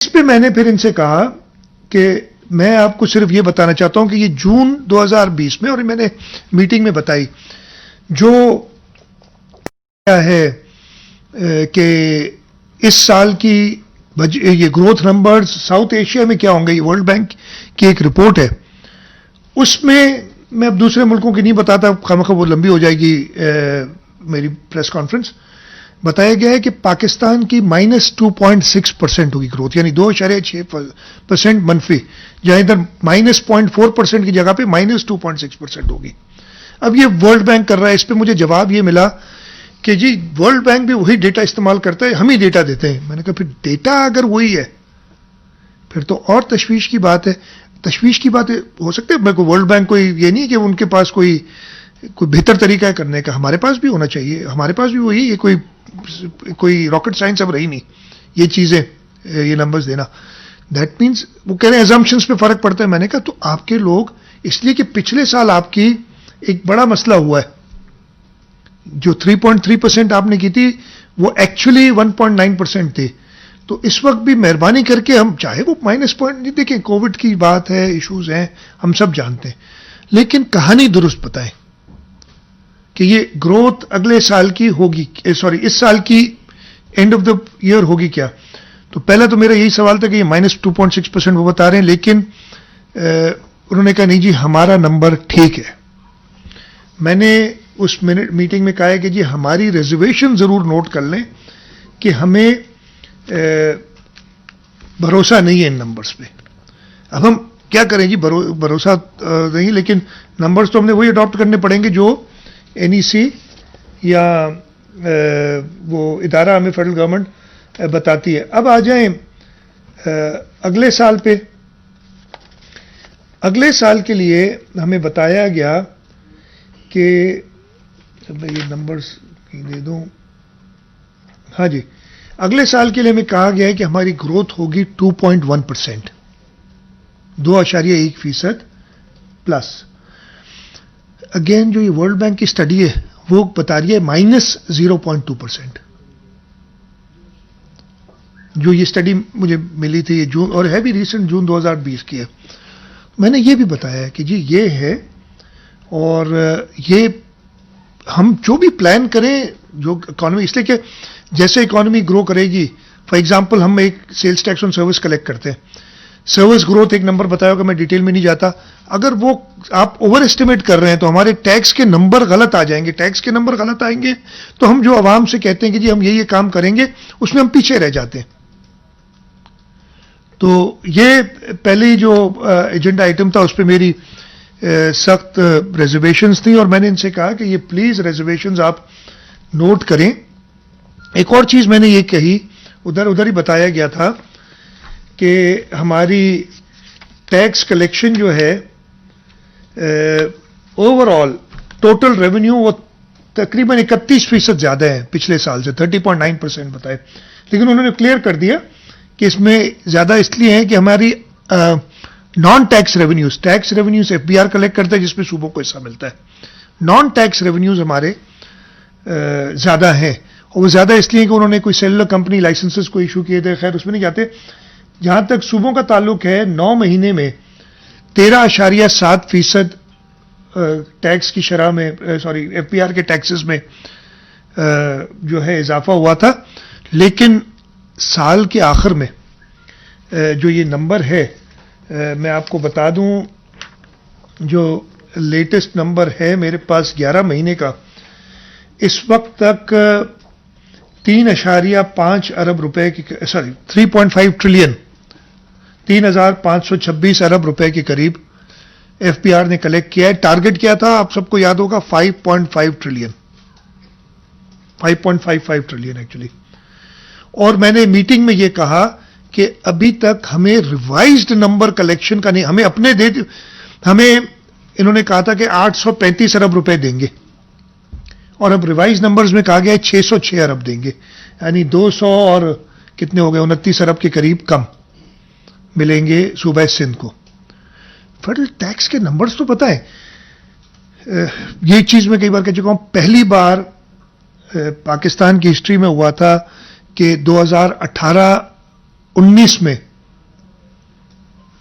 اس پہ میں نے پھر ان سے کہا کہ میں آپ کو صرف یہ بتانا چاہتا ہوں کہ یہ جون 2020 میں، اور میں نے میٹنگ میں بتائی، جو کیا ہے کہ اس سال کی یہ گروتھ نمبرز ساؤتھ ایشیا میں کیا ہوں گے، یہ ورلڈ بینک کی ایک رپورٹ ہے، اس میں اب دوسرے ملکوں کی نہیں بتاتا، خامخواہ وہ لمبی ہو جائے گی میری پریس کانفرنس. بتایا گیا ہے کہ پاکستان کی -2.6% ہوگی گروتھ، یعنی 2.6% منفی، جہاں ادھر -0.4% کی جگہ پہ -2.6% ہوگی. اب یہ ورلڈ بینک کر رہا ہے. اس پہ مجھے جواب یہ ملا کہ جی ورلڈ بینک بھی وہی ڈیٹا استعمال کرتا ہے، ہم ہی ڈیٹا دیتے ہیں. میں نے کہا پھر ڈیٹا اگر وہی ہے پھر تو اور تشویش کی بات ہے. تشویش کی بات ہو سکتا ہے، میں کو ورلڈ بینک کوئی یہ نہیں کہ ان کے پاس کوئی بہتر طریقہ ہے کرنے کا، ہمارے پاس بھی ہونا چاہیے. ہمارے پاس بھی وہی، یہ کوئی راکٹ سائنس اب رہی نہیں یہ چیزیں، یہ نمبرز دینا. دیٹ مینس وہ کہہ رہے ہیں ایزمپشنس پہ فرق پڑتا ہے. میں نے کہا تو آپ کے لوگ، اس لیے کہ پچھلے سال آپ کی ایک بڑا مسئلہ ہوا ہے، جو 3.3% آپ نے کی تھی وہ ایکچولی 1.9% تھی. تو اس وقت بھی مہربانی کر کے ہم چاہے وہ -. دیکھیں کووڈ کی بات ہے، ایشوز ہیں، ہم سب جانتے ہیں، لیکن کہانی درست بتائیں کہ یہ گروتھ اگلے سال کی ہوگی، اس سال کی اینڈ آف دا ایئر ہوگی کیا. تو پہلا تو میرا یہی سوال تھا کہ یہ -2.6% وہ بتا رہے ہیں، لیکن انہوں نے کہا نہیں جی ہمارا نمبر ٹھیک ہے. میں نے اس میٹنگ میں کہا ہے کہ جی ہماری ریزرویشن ضرور نوٹ کر لیں کہ ہمیں بھروسہ نہیں ہے ان نمبرز پہ. اب ہم کیا کریں جی، بھروسہ نہیں، لیکن نمبرز تو ہم نے وہی اڈاپٹ کرنے پڑیں گے جو NEC یا وہ ادارہ ہمیں فیڈرل گورنمنٹ بتاتی ہے. اب آ جائیں اگلے سال پہ. اگلے سال کے لیے ہمیں بتایا گیا کہ میں یہ نمبرز دے دوں. ہاں جی، اگلے سال کے لیے ہمیں کہا گیا ہے کہ ہماری گروتھ ہوگی 2.1%، 2.1% پلس. اگین جو یہ ورلڈ بینک کی اسٹڈی ہے وہ بتا رہی ہے -0.2%. جو یہ اسٹڈی مجھے ملی تھی یہ جون، اور ہے بھی ریسنٹ، جون 2020 کی ہے. میں نے یہ بھی بتایا ہے کہ جی یہ ہے، اور یہ ہم جو بھی پلان کریں جو اکانومی، اس لیے کہ جیسے اکانومی گرو کرے گی، فار ایگزامپل ہم ایک سیلز ٹیکس آن سروس کلیکٹ کرتے ہیں، سروس گروتھ ایک نمبر بتایا ہوگا، میں ڈیٹیل میں نہیں جاتا. اگر وہ آپ اوور اسٹیمیٹ کر رہے ہیں تو ہمارے ٹیکس کے نمبر غلط آ جائیں گے. ٹیکس کے نمبر غلط آئیں گے تو ہم جو عوام سے کہتے ہیں کہ جی ہم یہ کام کریں گے، اس میں ہم پیچھے رہ جاتے ہیں. تو یہ پہلی جو ایجنڈا آئٹم تھا اس پہ میری سخت ریزرویشنز تھیں، اور میں نے ان سے کہا کہ یہ پلیز ریزرویشنز آپ نوٹ کریں. ایک اور چیز میں نے یہ کہی، ادھر ہی بتایا گیا تھا کہ ہماری ٹیکس کلیکشن جو ہے اوور آل ٹوٹل ریونیو وہ تقریباً 31% زیادہ ہے پچھلے سال سے، 30.9% بتائے. لیکن انہوں نے کلیئر کر دیا کہ اس میں زیادہ اس لیے ہیں کہ ہماری non tax revenues FBR collect کرتا ہے جس میں صوبوں کو حصہ ملتا ہے. نان ٹیکس ریونیوز ہمارے زیادہ ہیں، اور وہ زیادہ اس لیے کہ انہوں نے کوئی سیلولر کمپنی لائسنسز کو ایشو کیے تھے. خیر اس میں نہیں جاتے. جہاں تک صوبوں کا تعلق ہے، 9 مہینے میں 13.7% ٹیکس کی شرح میں، FBR کے ٹیکسز میں جو ہے اضافہ ہوا تھا. لیکن سال کے آخر میں جو یہ نمبر ہے، میں آپ کو بتا دوں، جو لیٹسٹ نمبر ہے میرے پاس 11 مہینے کا، اس وقت تک 3.5 ارب روپے کی 3.5 ٹریلین 3,526 ارب روپے کے قریب FBR نے کلیکٹ کیا ہے. ٹارگٹ کیا تھا آپ سب کو یاد ہوگا 5.5 ٹریلین، 5.55 ٹریلین ایکچولی. اور میں نے میٹنگ میں یہ کہا کہ ابھی تک ہمیں ریوائزڈ نمبر کلیکشن کا نہیں، ہمیں انہوں نے کہا تھا کہ 835 ارب روپے دیں گے، اور اب ریوائز نمبرز میں کہا گیا ہے 606 ارب دیں گے، یعنی 200 اور کتنے ہو گئے 29 ارب کے قریب کم ملیں گے صوبہ سندھ کو. فیڈرل ٹیکس کے نمبرز تو پتہ ہے، یہ چیز میں کئی بار کہہ چکا ہوں، پہلی بار پاکستان کی ہسٹری میں ہوا تھا کہ 2018-19 میں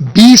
20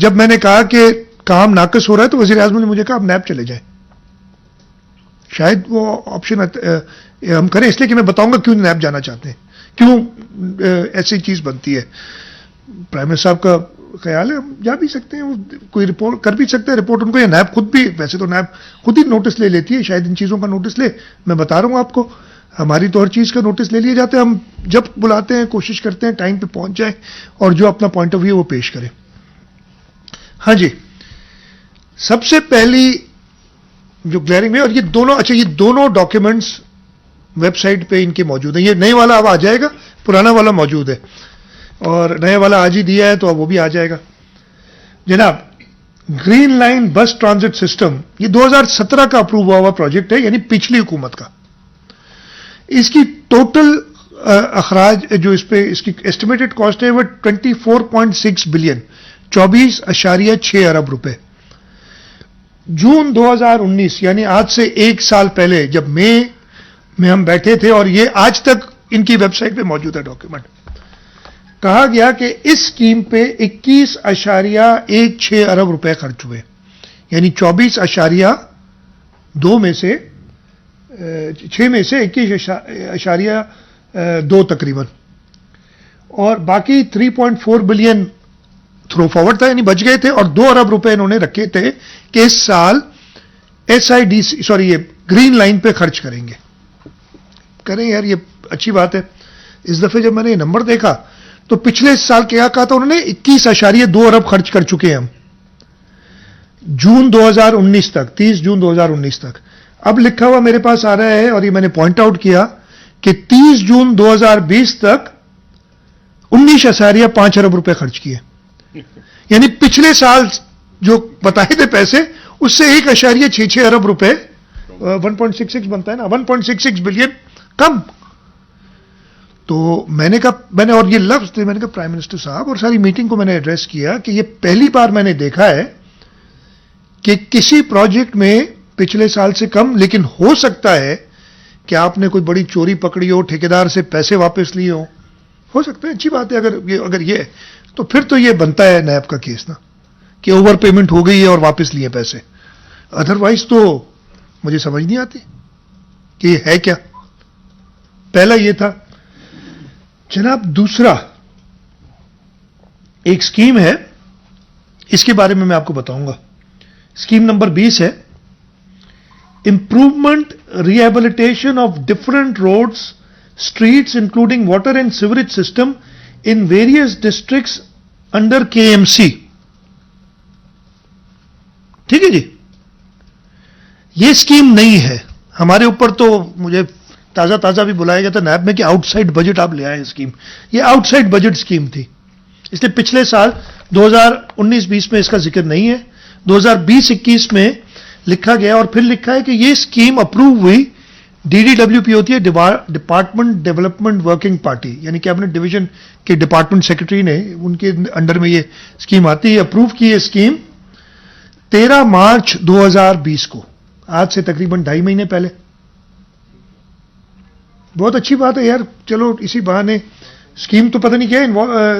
جب میں نے کہا کہ کام ناقص ہو رہا ہے تو وزیر اعظم نے مجھے کہا آپ نیب چلے جائیں. شاید وہ آپشن ہم کریں اس لیے کہ میں بتاؤں گا کیوں نیب جانا چاہتے ہیں, کیوں ایسی چیز بنتی ہے. پرائم منسٹر صاحب کا خیال ہے ہم جا بھی سکتے ہیں, وہ کوئی رپورٹ کر بھی سکتے ہیں رپورٹ ان کو, یا نیب خود بھی, ویسے تو نیب خود ہی نوٹس لے لیتی ہے, شاید ان چیزوں کا نوٹس لے. میں بتا رہا ہوں آپ کو, ہماری تو ہر چیز کا نوٹس لے لیے جاتے ہیں, ہم جب بلاتے ہیں کوشش کرتے ہیں ٹائم پہ پہنچ جائیں اور جو اپنا پوائنٹ آف ویو وہ پیش کریں. ہاں جی, سب سے پہلی جو گلیئرنگ میں, اور یہ دونوں, اچھا یہ دونوں ڈاکیومنٹس ویب سائٹ پہ ان کے موجود ہیں. یہ نئے والا اب آ جائے گا, پرانا والا موجود ہے, اور نئے والا آج ہی دیا ہے تو اب وہ بھی آ جائے گا. جناب, green line bus transit system, یہ 2017 کا اپروو ہوا پروجیکٹ ہے, یعنی پچھلی حکومت کا. اس کی ٹوٹل اخراج جو اس پہ اس کی ایسٹیمیٹڈ کاسٹ ہے وہ 24.6 بلین, 24.6 ارب روپے. جون 2019 یعنی آج سے ایک سال پہلے جب مئی میں ہم بیٹھے تھے, اور یہ آج تک ان کی ویب سائٹ پہ موجود ہے ڈاکیومنٹ, کہا گیا کہ اس اسکیم پہ 21.16 ارب روپے خرچ ہوئے, یعنی 24.2 میں سے 6 میں سے 21.2 تقریباً, اور باقی 3.4 بلین تھرو فارورڈ تھا, یعنی بچ گئے تھے, اور 2 ارب روپے انہوں نے رکھے تھے کہ اس سال SIDC یہ گرین لائن پہ خرچ کریں گے. کریں یار, یہ اچھی بات ہے. اس دفعہ جب میں نے یہ نمبر دیکھا تو پچھلے سال کیا کہا تھا انہوں نے, 21.2 ارب خرچ کر چکے ہیں ہم جون 2019 تک, 30 جون 2019 تک. اب لکھا ہوا میرے پاس آ رہا ہے, اور یہ میں نے پوائنٹ آؤٹ کیا کہ 30 جون 2020 تک 19.5 ارب روپے خرچ کیے, یعنی پچھلے سال جو بتائے تھے پیسے اس سے 1.66 ارب روپے, 1.66 بنتا ہے نا, 1.66 بلین کم. تو میں نے کہا, میں نے, اور یہ لفظ میں نے کہا پرائم منسٹر صاحب, اور ساری میٹنگ کو میں نے ایڈریس کیا کہ یہ پہلی بار میں نے دیکھا ہے کہ کسی پروجیکٹ میں پچھلے سال سے کم, لیکن ہو سکتا ہے کہ آپ نے کوئی بڑی چوری پکڑی ہو, ٹھیکیدار سے پیسے واپس لیے ہو سکتا ہے, اچھی بات ہے. اگر یہ تو پھر تو یہ بنتا ہے نیب کا کیس نا, کہ اوور پیمنٹ ہو گئی ہے اور واپس لیے پیسے. ادروائز تو مجھے سمجھ نہیں آتی کہ یہ ہے کیا. پہلا یہ تھا. جناب, دوسرا ایک اسکیم ہے, اس کے بارے میں آپ کو بتاؤں گا. اسکیم نمبر 20 ہے, improvement rehabilitation of different roads, streets including water and sewerage system in various districts under KMC. ٹھیک ہے جی, یہ اسکیم نہیں ہے ہمارے اوپر. تو مجھے تازہ بھی بلایا گیا تھا نیب میں کہ آؤٹ سائڈ بجٹ آپ لے آئے اسکیم. یہ آؤٹ سائڈ بجٹ اسکیم تھی, اس لیے پچھلے سال 2019-20 میں اس کا ذکر نہیں ہے. 2020-21 میں لکھا گیا, اور پھر لکھا ہے کہ یہ اسکیم اپروو ہوئی. DDWP ہوتی ہے ڈپارٹمنٹ ڈیولپمنٹ ورکنگ پارٹی, یعنی کیبنٹ ڈویژن کے ڈپارٹمنٹ سیکرٹری نے, ان کے انڈر میں یہ اسکیم آتی ہے. اپروو کی یہ اسکیم 13 مارچ 2020 کو, آج سے تقریباً 2.5 مہینے پہلے. بہت اچھی بات ہے یار, چلو اسی بہانے. اسکیم تو پتہ نہیں کیا ہے,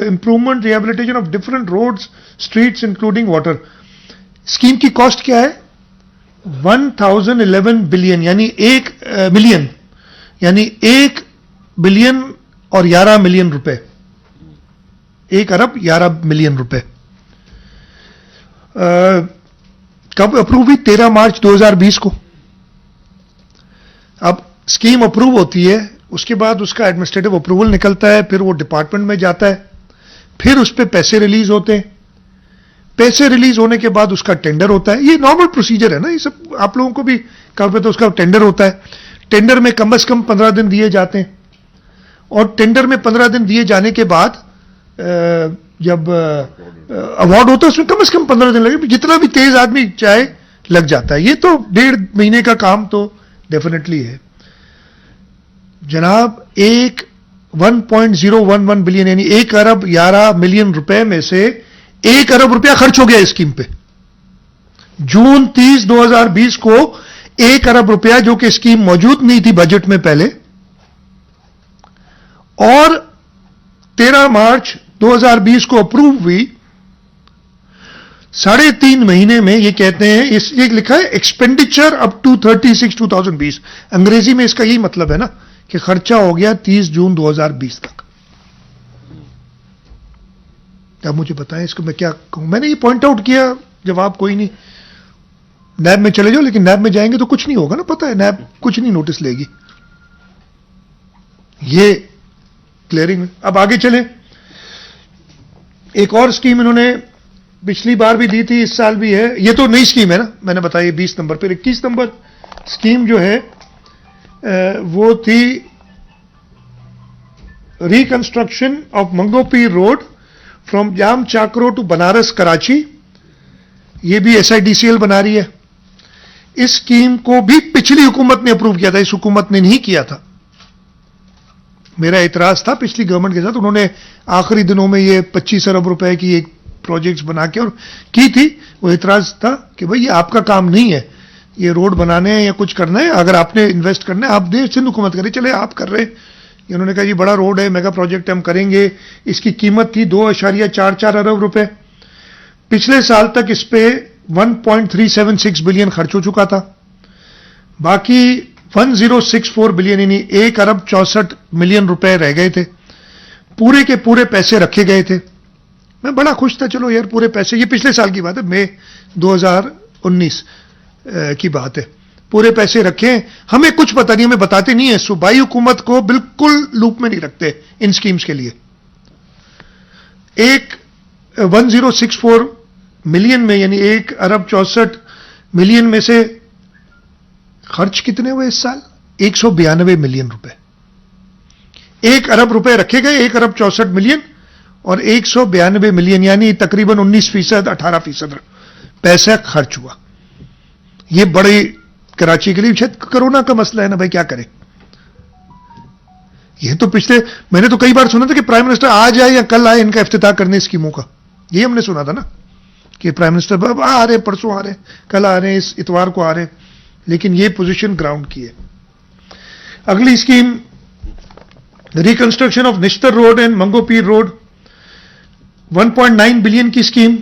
improvement rehabilitation of different roads streets including water. Scheme کی کاسٹ کیا ہے؟ 1011 بلین, یعنی 1 ملین, یعنی 1 بلین اور 11 ملین روپے, 1 ارب 11 ملین روپے. کب اپروو ہوئی؟ 13 مارچ 2020 کو. اب اسکیم اپروو ہوتی ہے, اس کے بعد اس کا ایڈمنسٹریٹو اپروول نکلتا ہے, پھر وہ ڈپارٹمنٹ میں جاتا ہے, پھر اس پہ پیسے ریلیز ہوتے ہیں. پیسے ریلیز ہونے کے بعد اس کا ٹینڈر ہوتا ہے. یہ نارمل پروسیجر ہے نا, یہ سب آپ لوگوں کو بھی کہا پہ, تو اس کا ٹینڈر ہوتا ہے. ٹینڈر میں کم از کم 15 دن دیے جاتے ہیں, اور ٹینڈر میں 15 دن دیے جانے کے بعد جب اوارڈ ہوتا ہے اس میں کم از کم 15 دن لگے, جتنا بھی تیز آدمی چاہے لگ جاتا ہے. یہ تو 1.5 مہینے کا کام تو ڈیفینیٹلی ہے. جناب, 1.011 بلین یعنی 1 ارب 11 ملین روپے میں سے 1 ارب روپیہ خرچ ہو گیا اسکیم پہ. جون 30 2020 کو 1 ارب روپیہ, جو کہ اسکیم موجود نہیں تھی بجٹ میں پہلے, اور 13 مارچ 2020 کو اپروو ہوئی, 3.5 مہینے میں یہ کہتے ہیں, یہ لکھا ہے ایکسپینڈیچر اپ ٹو 36/2020. انگریزی میں اس کا یہی مطلب ہے نا کہ خرچہ ہو گیا 30 جون 2020 تک. اب مجھے بتائیں اس کو میں کیا کہوں. میں نے یہ پوائنٹ آؤٹ کیا, جواب کوئی نہیں. نیب میں چلے جاؤ, لیکن نیب میں جائیں گے تو کچھ نہیں ہوگا نا, پتہ ہے نیب کچھ نہیں نوٹس لے گی. یہ کلیئرنگ. اب آگے چلیں. ایک اور اسکیم انہوں نے پچھلی بار بھی دی تھی, اس سال بھی ہے. یہ تو نئی اسکیم ہے نا, میں نے بتایا 20 نمبر. پھر 21 نمبر اسکیم جو ہے وہ تھی reconstruction of Mangho Pir road from Jam Chakro to Banaras Karachi. یہ بھی SIDCL بنا رہی ہے. اس اسکیم کو بھی پچھلی حکومت نے اپروو کیا تھا, اس حکومت نے نہیں کیا تھا. میرا اعتراض تھا پچھلی گورنمنٹ کے ساتھ, انہوں نے آخری دنوں میں یہ 25 ارب روپے کی ایک پروجیکٹس بنا کے اور کی تھی. وہ اعتراض تھا کہ بھئی یہ آپ کا کام نہیں ہے, یہ روڈ بنانے ہیں یا کچھ کرنا ہے, اگر آپ نے انویسٹ کرنا ہے آپ دیں, سندھ حکومت کرے, چلے آپ کر رہے ہیں. انہوں نے کہا یہ بڑا روڈ ہے, میگا پروجیکٹ ہم کریں گے. اس کی قیمت تھی 2.44 ارب روپے. پچھلے سال تک اس پہ 1.376 بلین خرچ ہو چکا تھا. باقی 1064 بلین یعنی 1 ارب 64 ملین روپے رہ گئے تھے. پورے کے پورے پیسے رکھے گئے تھے. میں بڑا خوش تھا, چلو یار پورے پیسے, یہ پچھلے سال کی بات ہے, مئی 2019 کی بات ہے. پورے پیسے رکھیں, ہمیں کچھ پتہ نہیں, ہمیں بتاتے نہیں ہیں. صوبائی حکومت کو بالکل لوپ میں نہیں رکھتے ان سکیمز کے لیے. ایک 1064 ملین میں یعنی 1 ارب 64 ملین میں سے خرچ کتنے ہوئے اس سال؟ 192 ملین روپے. 1 ارب روپے رکھے گئے, 1 ارب 64 ملین اور 192 ملین یعنی تقریباً 19%, 18% پیسہ خرچ ہوا. یہ بڑی کراچی کے لیے شاید کرونا کا مسئلہ ہے نا بھائی, کیا کریں. یہ تو پچھلے میں نے تو کئی بار سنا تھا کہ پرائم منسٹر آج آئے یا کل آئے ان کا افتتاح کرنے اسکیموں کا. یہ ہم نے سنا تھا نا کہ پرائم منسٹر آ رہے, پرسوں آ رہے, کل آ رہے ہیں, اس اتوار کو آ رہے ہیں. لیکن یہ پوزیشن گراؤنڈ کی ہے. اگلی scheme reconstruction of Nishtar road and Mangu Pir road, 1.9 billion کی اسکیم.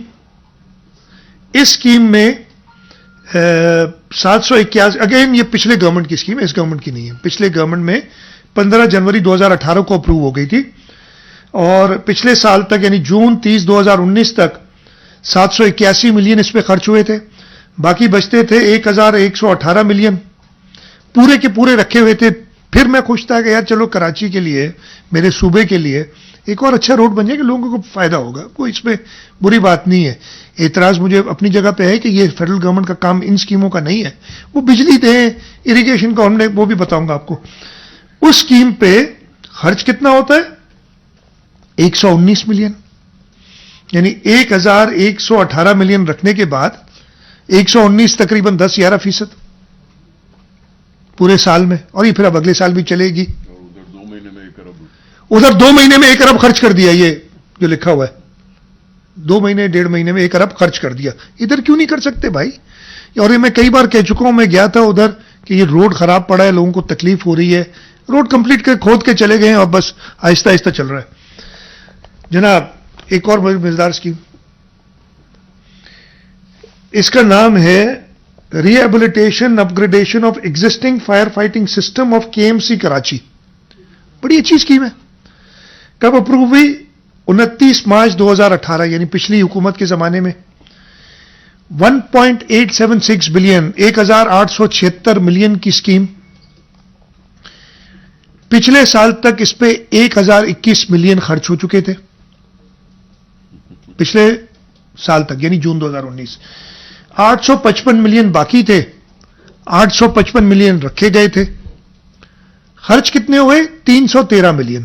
اس اسکیم میں 781, اگین یہ پچھلے گورنمنٹ کی اسکیم ہے, اس گورنمنٹ کی نہیں ہے. پچھلے گورنمنٹ میں 15 جنوری 2018 کو اپروو ہو گئی تھی اور پچھلے سال تک یعنی جون 30, 2019 تک 781 ملین اس پہ خرچ ہوئے تھے. باقی بچتے تھے 1118 ملین, پورے کے پورے رکھے ہوئے تھے. پھر میں خوش تھا کہ یار چلو کراچی کے لیے, میرے صوبے کے لیے ایک اور اچھا روڈ بن جائے کہ لوگوں کو فائدہ ہوگا, کوئی اس میں بری بات نہیں ہے. اعتراض مجھے اپنی جگہ پہ ہے کہ یہ فیڈرل گورنمنٹ کا کام ان اسکیموں کا نہیں ہے. وہ بجلی دیں, اریگیشن کا ہم نے وہ بھی بتاؤں گا آپ کو. اس اسکیم پہ خرچ کتنا ہوتا ہے؟ 119 ملین یعنی 1118 ملین رکھنے کے بعد 119 تقریباً 10-11% پورے سال میں. اور یہ پھر اب اگلے سال بھی چلے گی. ادھر 2 مہینے میں 1 ارب خرچ کر دیا, یہ جو لکھا ہوا ہے 2 مہینے 1.5 مہینے میں 1 ارب خرچ کر دیا. ادھر کیوں نہیں کر سکتے بھائی؟ اور یہ میں کئی بار کہہ چکا ہوں, میں گیا تھا ادھر کہ یہ روڈ خراب پڑا ہے, لوگوں کو تکلیف ہو رہی ہے. روڈ کمپلیٹ کر کھود کے چلے گئے ہیں اور بس آہستہ آہستہ چل رہا ہے. جناب ایک اور مزیدار اسکیم, اس کا نام ہے rehabilitation up gradation of existing fire fighting system of KMC Karachi. بڑی اچھی اسکیم ہے. کب اپروو ہوئی؟ 29 مارچ 2018 یعنی پچھلی حکومت کے زمانے میں. 1.876 بلین 1876 ملین کی اسکیم. پچھلے سال تک اس پہ 1021 ملین خرچ ہو چکے تھے. پچھلے سال تک یعنی جون 2019. 855 ملین باقی تھے, 855 ملین رکھے گئے تھے. خرچ کتنے ہوئے؟ 313 ملین.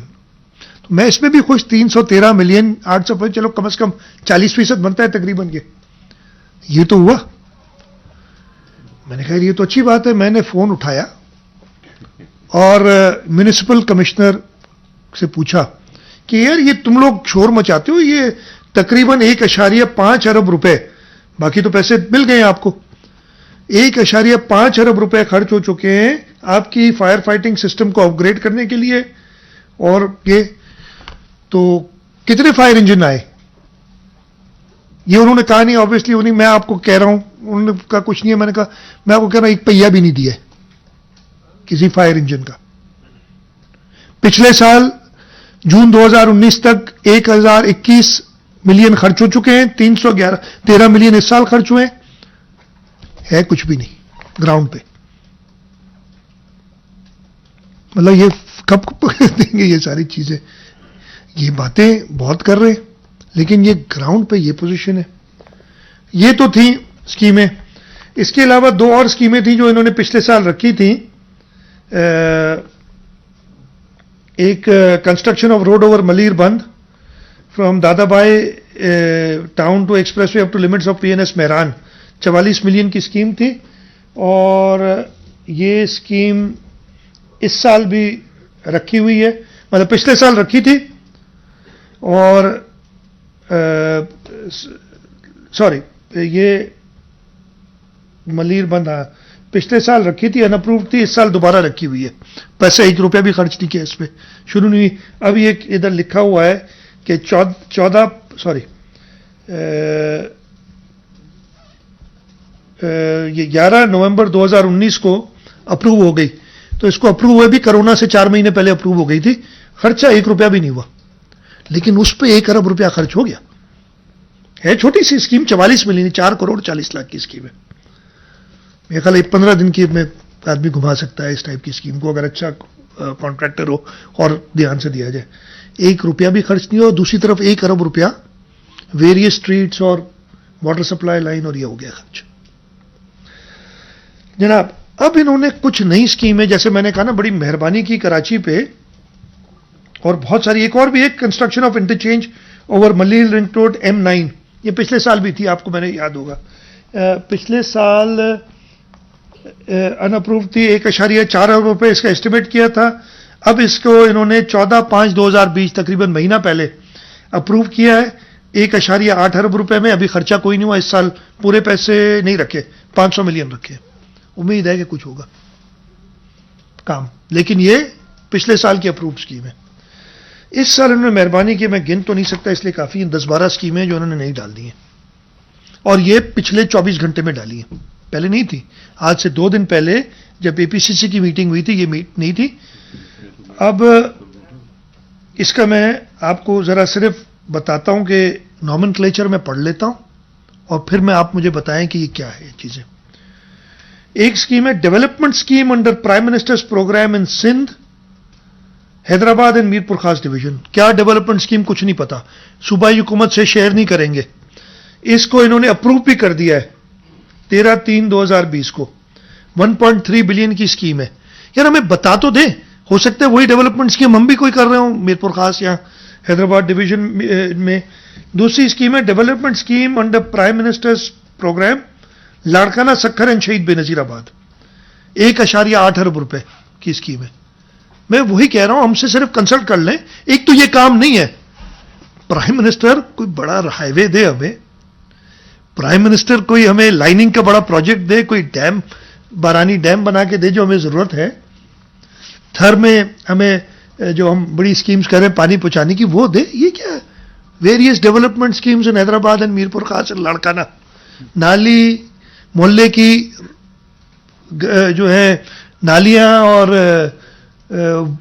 تو میں اس میں بھی خوش, 313 ملین 855, چلو کم از کم 40% بنتا ہے تقریباً. یہ تو ہوا. میں نے کہا یہ تو اچھی بات ہے. میں نے فون اٹھایا اور میونسپل کمشنر سے پوچھا کہ یار یہ تم لوگ شور مچاتے ہو, یہ تقریباً 1.5 ارب روپے, باقی تو پیسے مل گئے ہیں آپ کو, 1.5 ارب روپے خرچ ہو چکے ہیں آپ کی فائر فائٹنگ سسٹم کو اپ گریڈ کرنے کے لیے. اور یہ تو کتنے فائر انجن آئے؟ یہ انہوں نے کہا نہیں, آبویسلی انہیں, میں آپ کو کہہ رہا ہوں, انہوں نے کہا کچھ نہیں ہے, میں نے کہا میں آپ کو کہہ رہا ہوں ایک پہیا بھی نہیں دیا ہے کسی فائر انجن کا. پچھلے سال جون 2019 تک 1021 ملین خرچ ہو چکے ہیں, 13 ملین اس سال خرچ ہوئے ہے کچھ بھی نہیں گراؤنڈ پہ. مطلب یہ کب دیں گے یہ ساری چیزیں؟ یہ باتیں بہت کر رہے ہیں لیکن یہ گراؤنڈ پہ یہ پوزیشن ہے. یہ تو تھیں اسکیمیں. اس کے علاوہ دو اور اسکیمیں تھیں جو انہوں نے پچھلے سال رکھی تھیں. ایک construction of road over Malir بند from Dadabhai town to expressway up to limits of P N S Mehran, 44 million کی اسکیم تھی. اور یہ اسکیم اس سال بھی رکھی ہوئی ہے, مطلب پچھلے سال رکھی تھی. اور سوری, یہ ملیر بند پچھلے سال رکھی تھی, ان اپرووڈ تھی, اس سال دوبارہ رکھی ہوئی ہے. پیسے 1 روپیہ بھی خرچ نہیں کیا اس پہ, شروع نہیں ہوئی. ابھی ایک ادھر لکھا ہوا ہے کہ 11 نومبر 2019 کو اپروو ہو گئی. تو اس کو اپروو ہوئے بھی کرونا سے 4 مہینے پہلے اپروو ہو گئی تھی. خرچہ 1 روپیہ بھی نہیں ہوا, لیکن اس پہ 1 ارب روپیہ خرچ ہو گیا. ہے چھوٹی سی اسکیم, 44 ملین, 4 کروڑ 40 لاکھ کی اسکیم ہے. میرے خیال 15 دن کی میں آدمی گھما سکتا ہے اس ٹائپ کی اسکیم کو, اگر اچھا کانٹریکٹر ہو اور دھیان سے دیا جائے. 1 روپیہ بھی خرچ نہیں ہو, اور دوسری طرف 1 ارب روپیہ ویریس اسٹریٹس اور واٹر سپلائی لائن, اور یہ ہو گیا خرچ. جناب اب انہوں نے کچھ نئی اسکیمیں, جیسے میں نے کہا نا, بڑی مہربانی کی کراچی پہ, اور بہت ساری. ایک اور بھی ایک construction of interchange over Malir link road M9, یہ پچھلے سال بھی تھی, آپ کو میں نے یاد ہوگا. پچھلے سال ان اپروو تھی, 1.4 ارب روپے اس کا اسٹیمیٹ کیا تھا. اب اس کو انہوں نے 14/5/2020 تقریباً مہینہ پہلے اپروو کیا ہے 1.8 ارب روپے میں. ابھی خرچہ کوئی نہیں ہوا اس سال, پورے پیسے نہیں رکھے, 500 ملین رکھے. امید ہے کہ کچھ ہوگا کام, لیکن یہ پچھلے سال کی اپروو اسکیم ہے. اس سال انہوں نے مہربانی کی, میں گن تو نہیں سکتا اس لیے کافی 10-12 اسکیمیں جو انہوں نے نہیں ڈال دی ہیں, اور یہ پچھلے 24 گھنٹے میں ڈالی ہیں, پہلے نہیں تھی. آج سے 2 دن پہلے جب APCC کی میٹنگ ہوئی تھی یہ نہیں تھی. اب اس کا میں آپ کو ذرا صرف بتاتا ہوں کہ نامن کلیچر میں پڑھ لیتا ہوں, اور پھر میں آپ مجھے بتائیں کہ یہ کیا ہے یہ چیزیں. ایک اسکیم ہے development scheme under prime minister's programme in Sindh, Hyderabad and Mirpur Khas division. کیا ڈیولپمنٹ اسکیم کچھ نہیں پتا, صوبائی حکومت سے شیئر نہیں کریں گے. اس کو انہوں نے اپروو بھی کر دیا ہے 13/3/2020 کو. 1.3 بلین کی اسکیم ہے. یار ہمیں بتا تو دیں, ہو سکتا ہے وہی ڈیولپمنٹ اسکیم ہم بھی کوئی کر رہے ہوں میرپور خاص یا حیدرآباد ڈویژن میں. دوسری اسکیم ہے development scheme under prime minister's programme Larkana Sukkur and Shaheed بے نظیر آباد, 1.8 ارب روپے کی اسکیم ہے. میں وہی کہہ رہا ہوں, ہم سے صرف کنسلٹ کر لیں. ایک تو یہ کام نہیں ہے, پرائم منسٹر کوئی بڑا ہائی وے دے ہمیں, پرائم منسٹر کوئی ہمیں لائننگ کا بڑا پروجیکٹ دے, کوئی ڈیم, بارانی ڈیم بنا کے دے جو ہمیں ضرورت ہے. تھر میں ہمیں جو ہم بڑی اسکیمز کر رہے ہیں پانی پہنچانے کی, وہ دے. یہ کیا ہے؟ Various development schemes in Hyderabad and Mirpur Khas Larkana, نالی محلے کی جو ہے نالیاں اور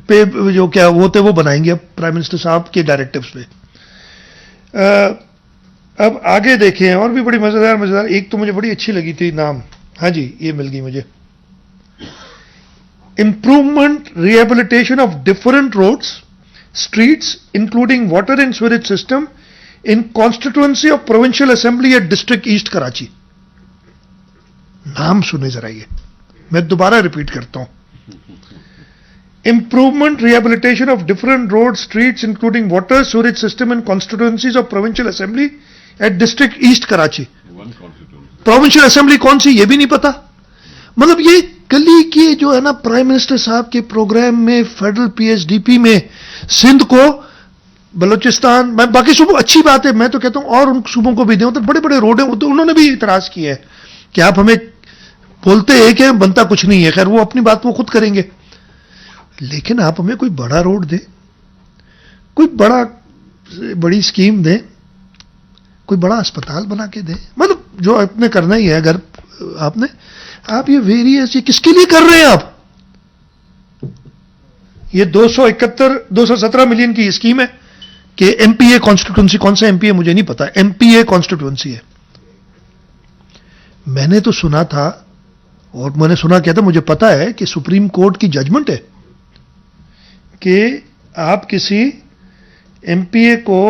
پہ جو کیا ہوتے وہ بنائیں گے اب پرائم منسٹر صاحب کے ڈائریکٹیوز پہ. اب آگے دیکھیں, اور بھی بڑی مزیدار. ایک تو مجھے بڑی اچھی لگی تھی نام, ہاں جی یہ مل گئی مجھے, improvement rehabilitation of different roads streets including water and sewerage system in constituency of provincial assembly at district east Karachi. نام سنے ذرا, یہ میں دوبارہ ریپیٹ کرتا ہوں. Improvement rehabilitation of different roads, streets, including water, sewage system and constituencies of Provincial Assembly at District East Karachi. Provincial Assembly کون سی یہ بھی نہیں پتا. مطلب یہ گلی کی جو ہے نا پرائم منسٹر صاحب کے پروگرام میں فیڈرل PSDP میں سندھ کو, بلوچستان, میں باقی صوبوں اچھی بات ہے, میں تو کہتا ہوں اور ان صوبوں کو بھی دیں. تو بڑے بڑے روڈ ہیں, تو انہوں نے بھی اعتراض کیا ہے کہ آپ ہمیں بولتے ہیں کہ بنتا کچھ نہیں ہے. خیر وہ اپنی بات وہ خود کریں گے, لیکن آپ ہمیں کوئی بڑا روڈ دیں, کوئی بڑی اسکیم دیں, کوئی بڑا اسپتال بنا کے دیں, مطلب جو آپ نے کرنا ہی ہے. اگر آپ یہ ویریس یہ کس کے لیے کر رہے ہیں آپ؟ یہ 217 ملین کی اسکیم ہے کہ ایم پی اے کانسٹیٹوئنسی, کون سا ایم پی اے مجھے نہیں پتا, ایم پی اے کانسٹیٹوئنسی ہے. میں نے تو سنا تھا, اور میں نے سنا کیا تھا, مجھے پتا ہے کہ سپریم کورٹ کی ججمنٹ ہے کہ آپ کسی ایم پی اے کو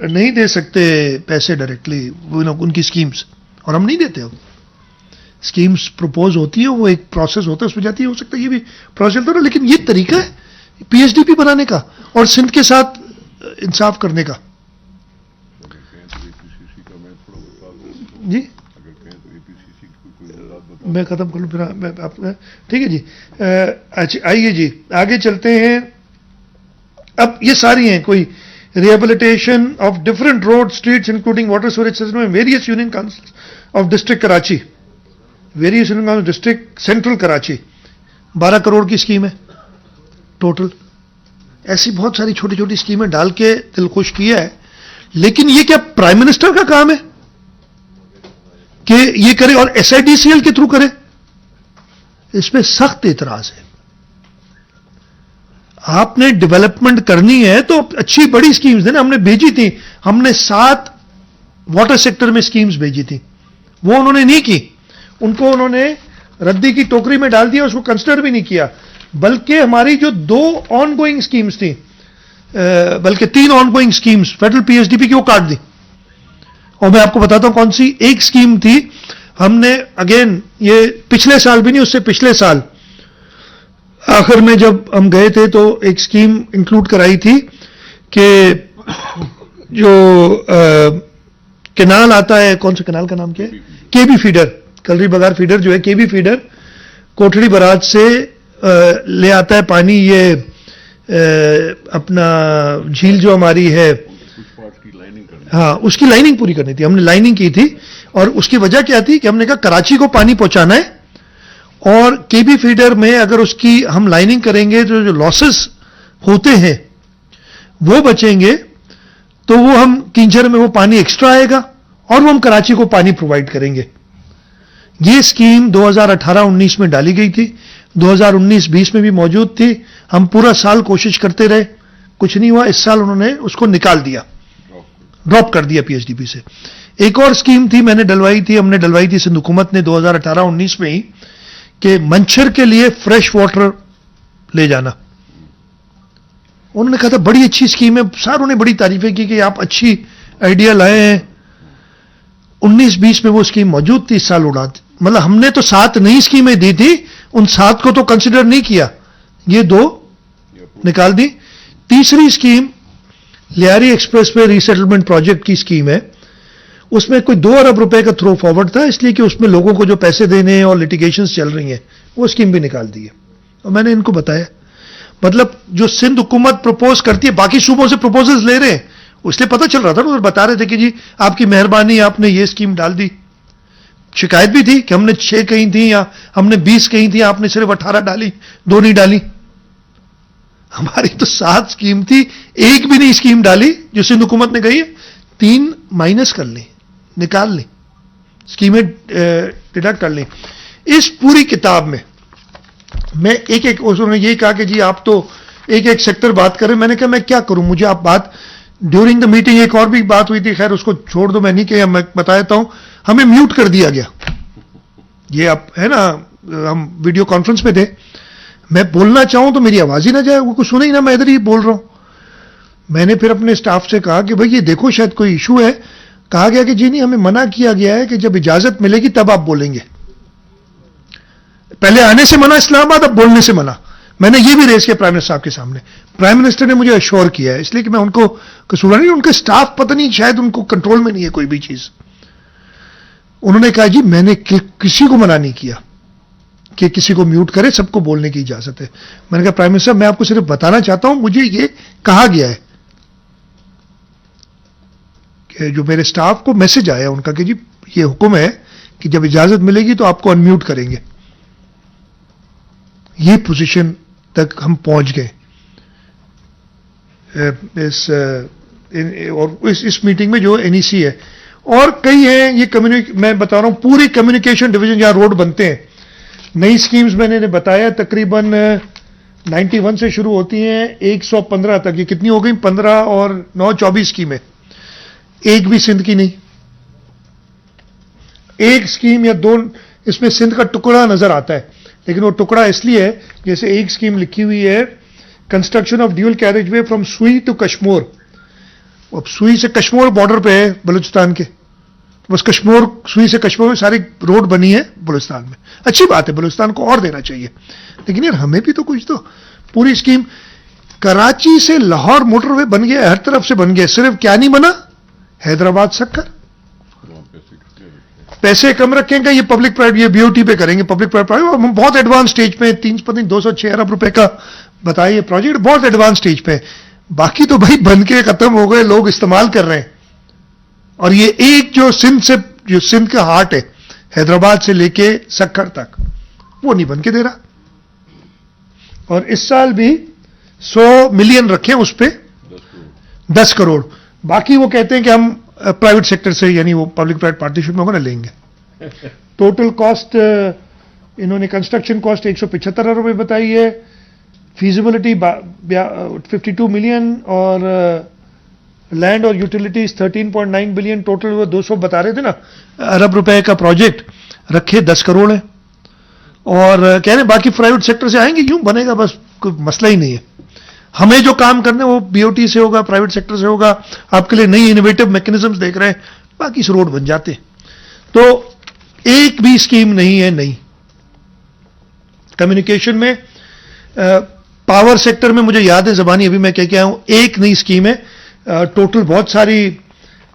نہیں دے سکتے پیسے ڈائریکٹلی ان کی اسکیمز, اور ہم نہیں دیتے. اب اسکیمز پروپوز ہوتی ہیں, وہ ایک پروسیس ہوتا ہے, اس میں جاتی ہے. ہو سکتا ہے یہ بھی پروسیس چلتا رہا, لیکن یہ طریقہ ہے پی ایچ ڈی پی بنانے کا اور سندھ کے ساتھ انصاف کرنے کا. جی میں ختم کر لوں پھر ٹھیک ہے جی. اچھا آئیے جی آگے چلتے ہیں. اب یہ ساری ہیں کوئی rehabilitation of different road streets including water storage system various union council of district Karachi, various union council district central Karachi, 12 crore کی اسکیم ہے ٹوٹل. ایسی بہت ساری چھوٹی چھوٹی اسکیمیں ڈال کے دل خوش کیا ہے. لیکن یہ کیا پرائم منسٹر کا کام ہے کہ یہ کرے اور S I D C L کے تھرو کرے؟ اس پہ سخت اعتراض ہے. آپ نے ڈیولپمنٹ کرنی ہے تو اچھی بڑی اسکیمز ہیں نا. ہم نے بھیجی تھی, ہم نے 7 واٹر سیکٹر میں اسکیمز بھیجی تھی, وہ انہوں نے نہیں کی. ان کو انہوں نے ردی کی ٹوکری میں ڈال دیا, اس کو کنسیڈر بھی نہیں کیا. بلکہ ہماری جو 2 آن گوئنگ اسکیمز تھیں, بلکہ 3 ongoing schemes federal P H D P کی, وہ کاٹ دی. اور میں آپ کو بتاتا ہوں کون سی. ایک اسکیم تھی ہم نے, اگین یہ پچھلے سال بھی نہیں, اس سے پچھلے سال آخر میں جب ہم گئے تھے تو ایک اسکیم انکلوڈ کرائی تھی کہ جو کینال آتا ہے, کون سے کینال کا نام کیا ہے, کے بی فیڈر, کلری بغار فیڈر جو ہے, کے بی فیڈر کوٹھڑی براج سے لے آتا ہے پانی. یہ اپنا جھیل جو ہماری ہے, ہاں اس کی لائننگ پوری کرنی تھی. ہم نے لائننگ کی تھی, اور اس کی وجہ کیا تھی کہ ہم نے کہا کراچی کو پانی پہنچانا ہے, اور کے بی فیڈر میں اگر اس کی ہم لائننگ کریں گے تو جو لاسز ہوتے ہیں وہ بچیں گے, تو وہ ہم کینچر میں وہ پانی ایکسٹرا آئے گا اور وہ ہم کراچی کو پانی پرووائڈ کریں گے. یہ اسکیم 2018-19 میں ڈالی گئی تھی, 2019-20 میں بھی موجود تھی. ہم پورا سال کوشش کرتے رہے, کچھ نہیں ہوا. اس سال انہوں نے اس کو نکال دیا, ڈراپ کر دیا پی ایچ ڈی پی سے. ایک اور اسکیم تھی میں نے ڈلوائی تھی, ہم نے ڈلوائی تھی سندھ حکومت نے 2018-19 میں ہی, کہ منچر کے لیے فریش واٹر لے جانا. انہوں نے کہا تھا بڑی اچھی اسکیم ہے, ساروں نے بڑی تعریفیں کی کہ آپ اچھی آئیڈیا لائے ہیں. 19-20 میں وہ اسکیم موجود تھی, اس سال اڑا دی. مطلب ہم نے تو 7 نئی اسکیمیں دی تھی, ان 7 کو تو کنسیڈر نہیں کیا, یہ 2 نکال دی. تیسری scheme Lyari express way ریسیٹلمنٹ project کی اسکیم ہے. اس میں کوئی 2 ارب روپے کا تھرو فارورڈ تھا, اس لیے کہ اس میں لوگوں کو جو پیسے دینے اور لٹیگیشنز چل رہی ہیں, وہ اسکیم بھی نکال دی ہے. اور میں نے ان کو بتایا, مطلب جو سندھ حکومت پروپوز کرتی ہے, باقی صوبوں سے پروپوزلز لے رہے ہیں, اس لیے پتہ چل رہا تھا, بتا رہے تھے کہ جی آپ کی مہربانی, آپ نے یہ اسکیم ڈال دی. شکایت بھی تھی کہ ہم نے 6 کہیں تھیں یا ہم نے 20 کہیں تھیں, آپ نے صرف 18 ڈالی, 2 نہیں ڈالی. ہماری تو 7 اسکیم تھی, ایک بھی نہیں اسکیم ڈالی جو سندھ حکومت نے کہی ہے. 3 مائنس کر لیں, نکال لیں, اسکیمیں ڈیڈکٹ کر لیں. اس پوری کتاب میں میں ایک انہوں نے یہی کہا کہ جی آپ تو ایک سیکٹر بات کریں. میں نے کہا میں کیا کروں, مجھے آپ بات ڈیورنگ دا میٹنگ ایک اور بھی بات ہوئی تھی, خیر اس کو چھوڑ دو, میں نہیں کہ میں بتا دیتا ہوں. ہمیں میوٹ کر دیا گیا. یہ آپ ہے نا, ہم ویڈیو کانفرنس میں تھے, میں بولنا چاہوں تو میری آواز ہی نہ جائے, وہ کچھ سنے ہی نہ, میں ادھر ہی بول رہا ہوں. میں نے پھر اپنے اسٹاف سے کہا کہ بھائی یہ دیکھو شاید کوئی ایشو ہے. کہا گیا کہ جی نہیں, ہمیں منع کیا گیا ہے کہ جب اجازت ملے گی تب آپ بولیں گے. پہلے آنے سے منع اسلام آباد, اب بولنے سے منع. میں نے یہ بھی ریز کیا پرائم منسٹر صاحب کے سامنے. پرائم منسٹر نے مجھے ایشور کیا ہے, اس لیے کہ میں ان کو قصور نہیں, ان کے اسٹاف پتہ نہیں شاید ان کو کنٹرول میں نہیں ہے کوئی بھی چیز. انہوں نے کہا جی میں نے کسی کو منع نہیں کیا کہ کسی کو میوٹ کرے, سب کو بولنے کی اجازت ہے. میں نے کہا پرائم منسٹر میں آپ کو صرف بتانا چاہتا ہوں, مجھے یہ کہا گیا ہے کہ جو میرے اسٹاف کو میسج آیا ان کا کہ جی یہ حکم ہے کہ جب اجازت ملے گی تو آپ کو انمیوٹ کریں گے. یہ پوزیشن تک ہم پہنچ گئے اس اور اس میٹنگ میں جو NEC ہے اور کئی ہیں. یہ میں بتا رہا ہوں پوری کمیونیکیشن ڈویژن جہاں روڈ بنتے ہیں. نئی سکیمز میں نے بتایا تقریباً 91 سے شروع ہوتی ہیں 115 تک. یہ کتنی ہو گئی؟ 15 اور 9 24 اسکیمیں. ایک بھی سندھ کی نہیں. ایک اسکیم یا دو اس میں سندھ کا ٹکڑا نظر آتا ہے, لیکن وہ ٹکڑا اس لیے ہے جیسے ایک اسکیم لکھی ہوئی ہے construction of dual carriageway from Sui to Kashmore. اب سوئی سے کشمور بارڈر پہ ہے بلوچستان کے, بس کشمور سوئی سے کشمور میں ساری روڈ بنی ہے بلوچستان میں. اچھی بات ہے, بلوچستان کو اور دینا چاہیے, لیکن یار ہمیں بھی تو کچھ تو. پوری اسکیم کراچی سے لاہور موٹر وے بن گیا, ہر طرف سے بن گیا, صرف کیا نہیں بنا؟ حیدرآباد سکر. پیسے کم رکھیں گے یہ پبلک پرائیویٹ, یہ BOT پہ کریں گے پبلک پرائیویٹ. ہم بہت ایڈوانس سٹیج پہ 206 ارب روپے کا بتائیے پروجیکٹ, بہت ایڈوانس سٹیج پہ. باقی تو بھائی بن کے ختم ہو گئے, لوگ استعمال کر رہے ہیں. اور یہ ایک جو سندھ کا ہارٹ ہے حیدرآباد سے لے کے سکھر تک, وہ نہیں بن کے دے رہا. اور اس سال بھی 100 ملین رکھیں اس پہ 10 کروڑ. باقی وہ کہتے ہیں کہ ہم پرائیویٹ سیکٹر سے, یعنی وہ پبلک پرائیویٹ پارٹنرشپ میں ہوگا نا, لیں گے. ٹوٹل کاسٹ انہوں نے کنسٹرکشن کاسٹ 175 ارب روپے بتائی ہے, فیزیبلٹی 52 ملین, اور لینڈ اور یوٹیلیٹیز 13.9 بلین. ٹوٹل وہ 200 بتا رہے تھے نا ارب روپے کا پروجیکٹ, رکھے 10 کروڑ ہے. اور کہہ رہے ہیں باقی پرائیویٹ سیکٹر سے آئیں گے, یوں بنے گا, بس کوئی مسئلہ ہی نہیں ہے. ہمیں جو کام کرنا ہے وہ BOT سے ہوگا, پرائیویٹ سیکٹر سے ہوگا. آپ کے لیے نئی انوویٹو میکنزمز دیکھ رہے ہیں, باقی سے روڈ بن جاتے. تو ایک بھی اسکیم نہیں ہے نئی. کمیونیکیشن میں پاور سیکٹر میں مجھے یاد ہے زبانی ابھی میں کہہ کے آیا ہوں, ایک نئی اسکیم ہے. ٹوٹل بہت ساری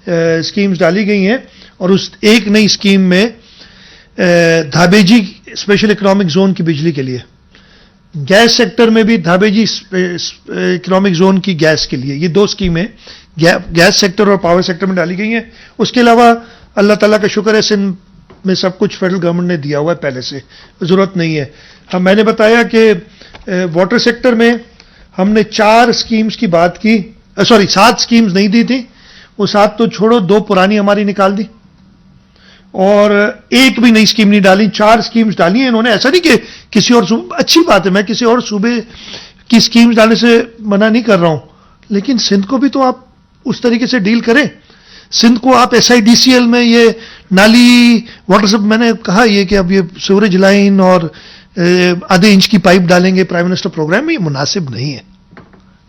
اسکیمز ڈالی گئی ہیں, اور اس ایک نئی اسکیم میں دھابیجی اسپیشل اکنامک زون کی بجلی کے لیے. گیس سیکٹر میں بھی دھابیجی اکنامک زون کی گیس کے لیے. یہ 2 اسکیمیں گیس سیکٹر اور پاور سیکٹر میں ڈالی گئی ہیں. اس کے علاوہ اللہ تعالیٰ کا شکر ہے سندھ میں سب کچھ فیڈرل گورنمنٹ نے دیا ہوا ہے پہلے سے, ضرورت نہیں ہے. میں نے بتایا کہ واٹر سیکٹر میں ہم نے 4 اسکیمز کی بات کی, 7 اسکیمز نہیں دی تھی, وہ 7 تو چھوڑو, 2 پرانی ہماری نکال دی, اور ایک بھی نئی اسکیم نہیں ڈالی. 4 اسکیمز ڈالی ہیں انہوں نے. ایسا نہیں کہ کسی اور اچھی بات ہے, میں کسی اور صوبے کی اسکیمز ڈالنے سے منع نہیں کر رہا ہوں, لیکن سندھ کو بھی تو آپ اس طریقے سے ڈیل کریں. سندھ کو آپ SIDCL میں یہ نالی واٹر سب, میں نے کہا یہ کہ اب یہ سیوریج لائن اور آدھے انچ کی پائپ ڈالیں گے پرائم منسٹر پروگرام میں, یہ مناسب نہیں ہے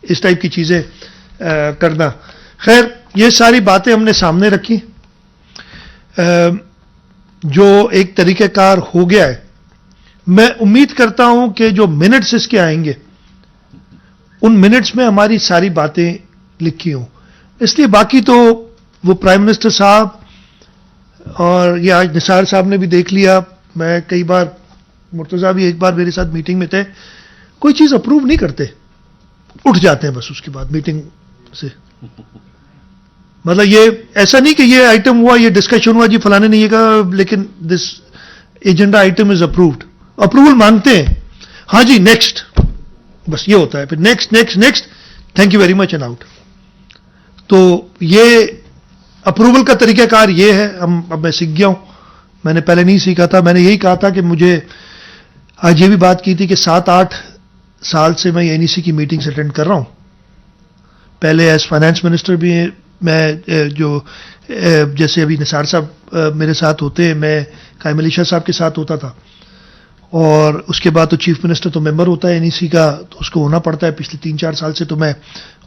اس ٹائپ کی چیزیں کرنا. خیر یہ ساری باتیں ہم نے سامنے رکھی. جو ایک طریقہ کار ہو گیا ہے, میں امید کرتا ہوں کہ جو منٹس اس کے آئیں گے ان منٹس میں ہماری ساری باتیں لکھی ہوں. اس لیے باقی تو وہ پرائم منسٹر صاحب اور یہ آج نثار صاحب نے بھی دیکھ لیا, میں کئی بار, مرتضیٰ بھی ایک بار میرے ساتھ میٹنگ میں تھے, کوئی چیز اپروو نہیں کرتے, اٹھ جاتے ہیں بس اس کے بعد میٹنگ سے. مطلب یہ ایسا نہیں کہ یہ آئٹم ہوا, یہ ڈسکشن ہوا, جی فلانے نے یہ کہا, لیکن this agenda item is approved, approval مانگتے ہیں, ہاں جی نیکسٹ, بس یہ ہوتا ہے. پھر next next next, thank you very much and out. تو یہ اپروول کا طریقہ کار یہ ہے. اب میں سیکھ گیا ہوں, میں نے پہلے نہیں سیکھا تھا. میں نے یہی کہا تھا کہ مجھے آج یہ بھی بات کی تھی کہ 7-8 سال سے میں NEC کی میٹنگز اٹینڈ کر رہا ہوں. پہلے ایز فائنانس منسٹر بھی میں جو جیسے ابھی نثار صاحب میرے ساتھ ہوتے ہیں, میں قائم علی شاہ صاحب کے ساتھ ہوتا تھا, اور اس کے بعد تو چیف منسٹر تو ممبر ہوتا ہے NEC کا, تو اس کو ہونا پڑتا ہے. پچھلے 3-4 سال سے تو میں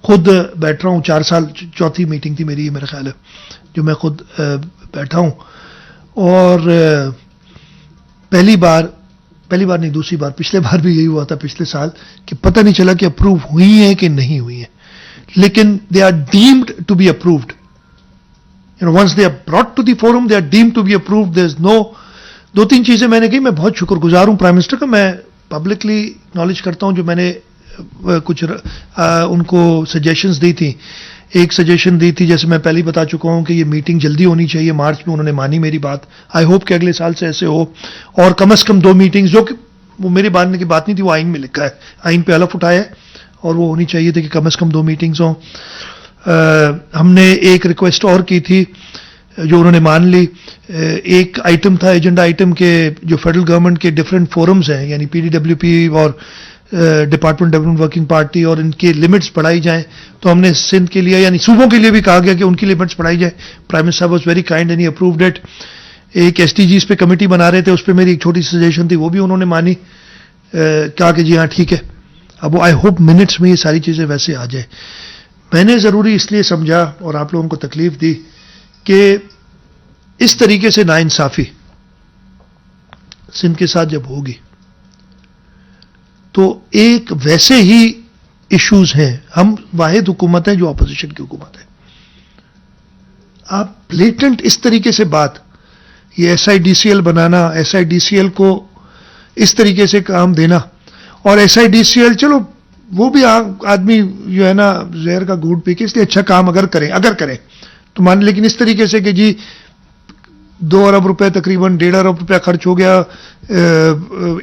خود بیٹھ رہا ہوں. 4 سال چوتھی میٹنگ تھی میری, میرا خیال ہے, جو میں خود بیٹھا ہوں. اور پہلی بار نہیں, دوسری بار, پچھلے بار بھی یہی ہوا تھا پچھلے سال, کہ پتہ نہیں چلا کہ اپروو ہوئی ہیں کہ نہیں ہوئی ہیں, لیکن they are deemed to be approved. Once they are brought to the forum they are deemed to be approved. There is no. 2-3 چیزیں میں نے کہی. میں بہت شکر گزار ہوں پرائم منسٹر کا. میں پبلکلی اکنالج کرتا ہوں جو میں نے کچھ ان کو سجیشنز دی تھیں. ایک سجیشن دی تھی, جیسے میں پہلے بتا چکا ہوں, کہ یہ میٹنگ جلدی ہونی چاہیے مارچ میں. انہوں نے مانی میری بات. آئی ہوپ کہ اگلے سال سے ایسے ہو, اور کم از کم 2 میٹنگز, جو کہ وہ میری ماننے کی بات نہیں تھی, وہ آئین میں لکھا ہے, آئین پہ حلف اٹھایا ہے, اور وہ ہونی چاہیے تھی کہ کم از کم 2 میٹنگز ہوں. ہم نے ایک ریکویسٹ اور کی تھی جو انہوں نے مان لی. ایک آئٹم تھا ایجنڈا آئٹم کے جو فیڈرل گورنمنٹ کے ڈفرینٹ فورمز ہیں یعنی PDWP اور ڈپارٹمنٹ ڈیولپمنٹ ورکنگ پارٹی اور ان کے لمٹس بڑھائی جائیں. تو ہم نے سندھ کے لیے یعنی صوبوں کے لیے بھی کہا گیا کہ ان کی لمٹس بڑھائی جائیں. پرائم منسٹر صاحب was very kind and he approved it. ایک SDGs پہ کمیٹی بنا رہے تھے, اس پہ میری ایک چھوٹی سی سجیشن تھی, وہ بھی انہوں نے مانی, کہا کہ جی ہاں ٹھیک ہے. اب وہ آئی ہوپ منٹس میں یہ ساری چیزیں ویسے آ جائیں. میں نے ضروری اس لیے سمجھا اور آپ لوگوں کو تکلیف دی کہ اس طریقے سے ناانصافی سندھ کے ساتھ جب ہوگی تو ایک ویسے ہی ایشوز ہیں. ہم واحد حکومت ہیں جو اپوزیشن کی حکومت ہے. آپ بلیٹنٹ اس طریقے سے بات, یہ SIDCL بنانا, SIDCL کو اس طریقے سے کام دینا, اور SIDCL چلو وہ بھی آدمی جو ہے نا زہر کا گھونٹ پی کے اس لیے اچھا کام اگر کریں تو مان, لیکن اس طریقے سے کہ جی 2 ارب روپے تقریباً 1.5 ارب روپیہ خرچ ہو گیا,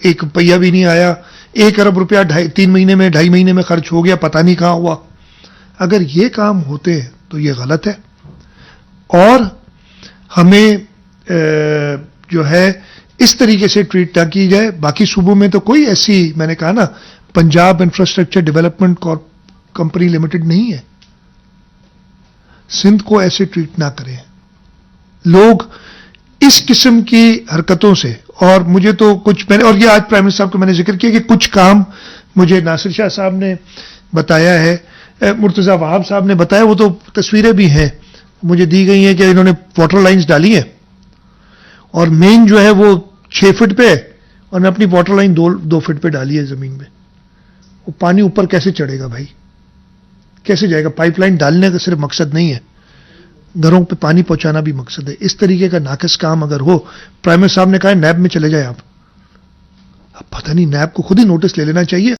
ایک پہیا بھی نہیں آیا, 1 ارب روپیہ 3 مہینے میں 2.5 مہینے میں خرچ ہو گیا, پتہ نہیں کہاں ہوا. اگر یہ کام ہوتے ہیں تو یہ غلط ہے, اور ہمیں جو ہے اس طریقے سے ٹریٹ نہ کی جائے. باقی صوبوں میں تو کوئی ایسی, میں نے کہا نا, Punjab infrastructure development company limited نہیں ہے. سندھ کو ایسے ٹریٹ نہ کریں. لوگ اس قسم کی حرکتوں سے, اور مجھے تو کچھ میں نے, اور یہ آج پرائم منسٹر صاحب کو میں نے ذکر کیا کہ کچھ کام مجھے ناصر شاہ صاحب نے بتایا ہے, مرتضی وہاب صاحب نے بتایا, وہ تو تصویریں بھی ہیں مجھے دی گئی ہیں کہ انہوں نے واٹر لائنز ڈالی ہیں, اور مین جو ہے وہ 6 فٹ پہ, اور میں اپنی واٹر لائن 2 فٹ پہ ڈالی ہے زمین میں. وہ پانی اوپر کیسے چڑھے گا بھائی, کیسے جائے گا؟ پائپ لائن ڈالنے کا صرف مقصد نہیں ہے, گھروں پہ پانی پہنچانا بھی مقصد ہے. اس طریقے کا ناقص کام اگر ہو, پرائم منسٹر صاحب نے کہا نیب میں چلے جائیں آپ. اب پتہ نہیں, نیب کو خود ہی نوٹس لے لینا چاہیے.